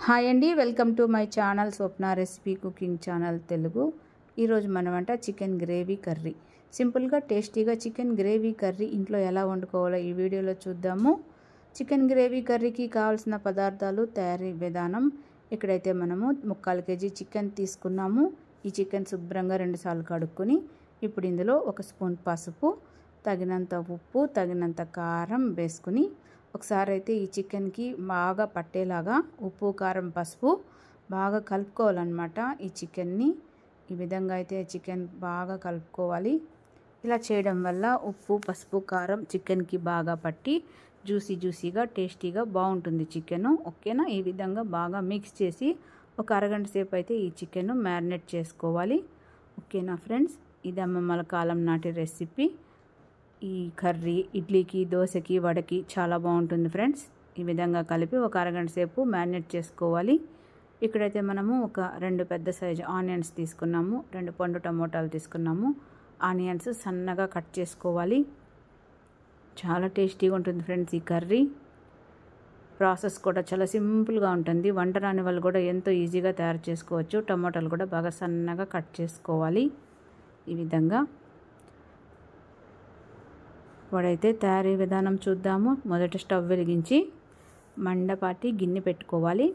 Hi అండి, welcome to my channel Swapna recipe cooking channel Telugu. ఈరోజు మన వంట చికెన్ గ్రేవీ కర్రీ. సింపుల్గా టేస్టీగా చికెన్ గ్రేవీ కర్రీ ఇంట్లో ఎలా వండుకోవాలో ఈ వీడియోలో చూద్దాము. చికెన్ గ్రేవీ కర్రీకి కావాల్సిన పదార్థాలు, తయారీ విధానం. ఇక్కడైతే మనము 3/4 kg చికెన్ తీసుకున్నాము. ఈ చికెన్ శుభ్రంగా 2 సార్లు కడుక్కొని ఇప్పుడు ఇందులో 1 స్పూన్ పసుపు, తగినంత ఉప్పు, తగినంత కారం వేసుకుని ఒకసారి అయితే ఈ చికెన్కి బాగా పట్టేలాగా ఉప్పు, కారం, పసుపు బాగా కలుపుకోవాలన్నమాట. ఈ చికెన్ని ఈ విధంగా అయితే చికెన్ బాగా కలుపుకోవాలి. ఇలా చేయడం వల్ల ఉప్పు, పసుపు, కారం చికెన్కి బాగా పట్టి జ్యూసీగా టేస్టీగా బాగుంటుంది చికెను. ఓకేనా? ఈ విధంగా బాగా మిక్స్ చేసి ఒక అరగంట సేపు అయితే ఈ చికెన్ మ్యారినేట్ చేసుకోవాలి. ఓకేనా ఫ్రెండ్స్? ఇది అమ్మమ్మల కాలం నాటి రెసిపీ. ఈ కర్రీ ఇడ్లీకి, దోశకి, వడకి చాలా బాగుంటుంది ఫ్రెండ్స్. ఈ విధంగా కలిపి ఒక అరగంట సేపు మ్యారినేట్ చేసుకోవాలి. ఇక్కడైతే మనము ఒక 2 పెద్ద సైజు ఆనియన్స్ తీసుకున్నాము, 2 పండు టమోటాలు తీసుకున్నాము. ఆనియన్స్ సన్నగా కట్ చేసుకోవాలి. చాలా టేస్టీగా ఉంటుంది ఫ్రెండ్స్ ఈ కర్రీ. ప్రాసెస్ కూడా చాలా సింపుల్గా ఉంటుంది. వంట రాని వాళ్ళు కూడా ఎంతో ఈజీగా తయారు చేసుకోవచ్చు. టమోటాలు కూడా బాగా సన్నగా కట్ చేసుకోవాలి. ఈ విధంగా ఇప్పుడైతే తయారీ విధానం చూద్దాము. మొదట స్టవ్ వెలిగించి మండపాటి గిన్నె పెట్టుకోవాలి.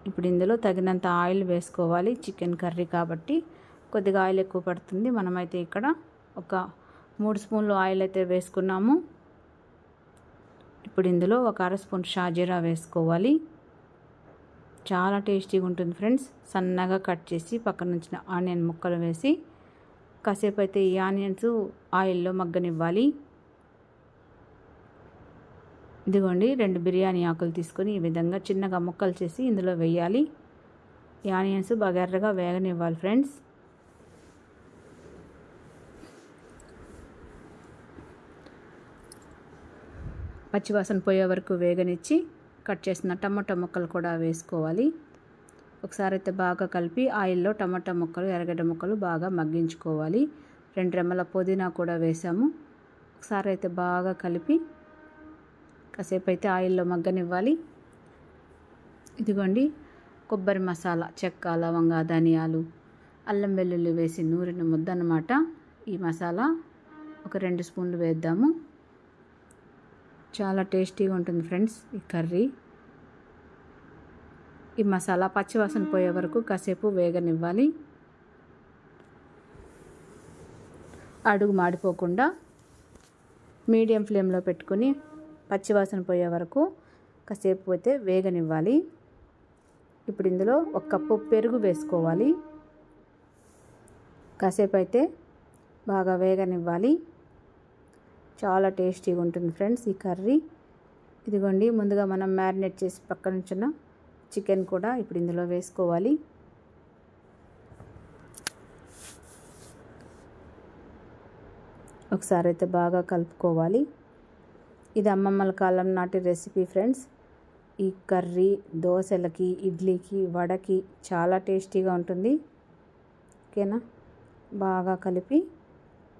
ఇప్పుడు ఇందులో తగినంత ఆయిల్ వేసుకోవాలి. చికెన్ కర్రీ కాబట్టి కొద్దిగా ఆయిల్ ఎక్కువ పడుతుంది. మనమైతే ఇక్కడ ఒక 3 స్పూన్లు ఆయిల్ అయితే వేసుకున్నాము. ఇప్పుడు ఇందులో ఒక 1/2 స్పూన్ షాజీరా వేసుకోవాలి. చాలా టేస్టీగా ఉంటుంది ఫ్రెండ్స్. సన్నగా కట్ చేసి పక్కన ఉంచిన ఆనియన్ ముక్కలు వేసి కాసేపు అయితే ఈ ఆనియన్స్ ఆయిల్లో మగ్గనివ్వాలి. ఇదిగోండి 2 బిర్యానీ ఆకులు తీసుకొని ఈ విధంగా చిన్నగా ముక్కలు చేసి ఇందులో వేయాలి. ఈ ఆనియన్స్ బాగా ఎర్రగా వేగనివ్వాలి ఫ్రెండ్స్. పచ్చివాసన పోయే వరకు వేగనిచ్చి కట్ చేసిన టమాటా ముక్కలు కూడా వేసుకోవాలి. ఒకసారి అయితే బాగా కలిపి ఆయిల్లో టమాటా ముక్కలు, ఎర్రగడ్డ ముక్కలు బాగా మగ్గించుకోవాలి. 2 రెమ్మల పుదీనా కూడా వేసాము. ఒకసారి అయితే బాగా కలిపి కాసేపు అయితే ఆయిల్లో మగ్గనివ్వాలి. ఇదిగోండి కొబ్బరి మసాలా, చెక్క, లవంగ, ధనియాలు, అల్లం వెల్లుల్లి వేసి నూరిన ముద్ద అన్నమాట. ఈ మసాలా ఒక 2 స్పూన్లు వేద్దాము. చాలా టేస్టీగా ఉంటుంది ఫ్రెండ్స్ ఈ కర్రీ. ఈ మసాలా పచ్చివాసన పోయే వరకు కాసేపు వేగనివ్వాలి. అడుగు మాడిపోకుండా మీడియం ఫ్లేమ్లో పెట్టుకుని పచ్చివాసన పోయే వరకు కాసేపు అయితే వేగనివ్వాలి. ఇప్పుడు ఇందులో 1 కప్పు పెరుగు వేసుకోవాలి. కాసేపు అయితే బాగా వేగనివ్వాలి. చాలా టేస్టీగా ఉంటుంది ఫ్రెండ్స్ ఈ కర్రీ. ఇదిగోండి ముందుగా మనం మ్యారినేట్ చేసి పక్కన ఉంచిన చికెన్ కూడా ఇప్పుడు ఇందులో వేసుకోవాలి. ఒకసారి అయితే బాగా కలుపుకోవాలి. ఇది అమ్మమ్మల కాలం నాటి రెసిపీ ఫ్రెండ్స్. ఈ కర్రీ దోశలకి, ఇడ్లీకి, వడకి చాలా టేస్టీగా ఉంటుంది. ఓకేనా? బాగా కలిపి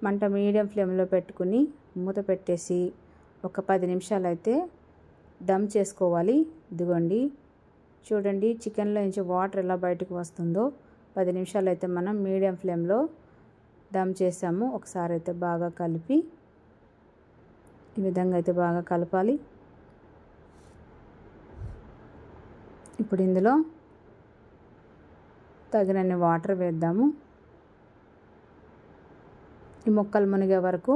మంట మీడియం ఫ్లేమ్లో పెట్టుకుని మూత పెట్టేసి ఒక 10 నిమిషాలు అయితే దమ్ చేసుకోవాలి. ఇదిగోండి చూడండి చికెన్లో నుంచి వాటర్ ఎలా బయటకు వస్తుందో. 10 నిమిషాలు అయితే మనం మీడియం ఫ్లేమ్లో దమ్ చేసాము. ఒకసారి అయితే బాగా కలిపి ఈ విధంగా అయితే బాగా కలపాలి. ఇప్పుడు ఇందులో తగినన్ని వాటర్ వేద్దాము. ఈ ముక్కలు మునిగే వరకు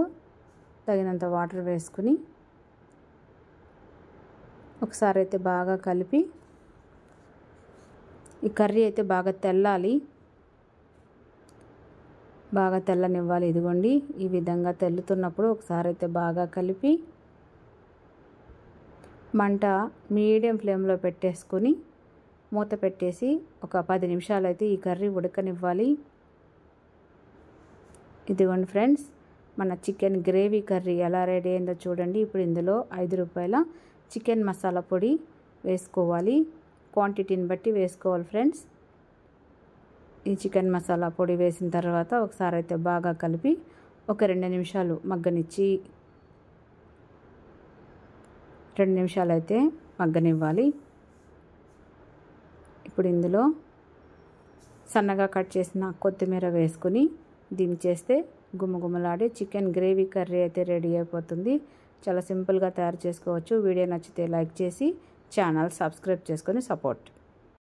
తగినంత వాటర్ వేసుకుని ఒకసారి అయితే బాగా కలిపి ఈ కర్రీ అయితే బాగా తెల్లాలి, బాగా తెల్లనివ్వాలి. ఇదిగోండి ఈ విధంగా తెల్లుతున్నప్పుడు ఒకసారి అయితే బాగా కలిపి మంట మీడియం ఫ్లేమ్లో పెట్టేసుకొని మూత పెట్టేసి ఒక 10 నిమిషాలు అయితే ఈ కర్రీ ఉడకనివ్వాలి. ఇదిగోండి ఫ్రెండ్స్ మన చికెన్ గ్రేవీ కర్రీ ఎలా రెడీ అయిందో చూడండి. ఇప్పుడు ఇందులో 5 రూపాయల చికెన్ మసాలా పొడి వేసుకోవాలి. క్వాంటిటీని బట్టి వేసుకోవాలి ఫ్రెండ్స్. ఈ చికెన్ మసాలా పొడి వేసిన తర్వాత ఒకసారి అయితే బాగా కలిపి ఒక 2 నిమిషాలు మగ్గనిచ్చి 2 నిమిషాలు అయితే మగ్గనివ్వాలి. ఇప్పుడు ఇందులో సన్నగా కట్ చేసిన కొత్తిమీర వేసుకుని దించేస్తే గుమగుమలాడే చికెన్ గ్రేవీ కర్రీ అయితే రెడీ అయిపోతుంది. చాలా సింపుల్గా తయారు చేసుకోవచ్చు. వీడియో నచ్చితే లైక్ చేసి ఛానల్ సబ్స్క్రైబ్ చేసుకొని సపోర్ట్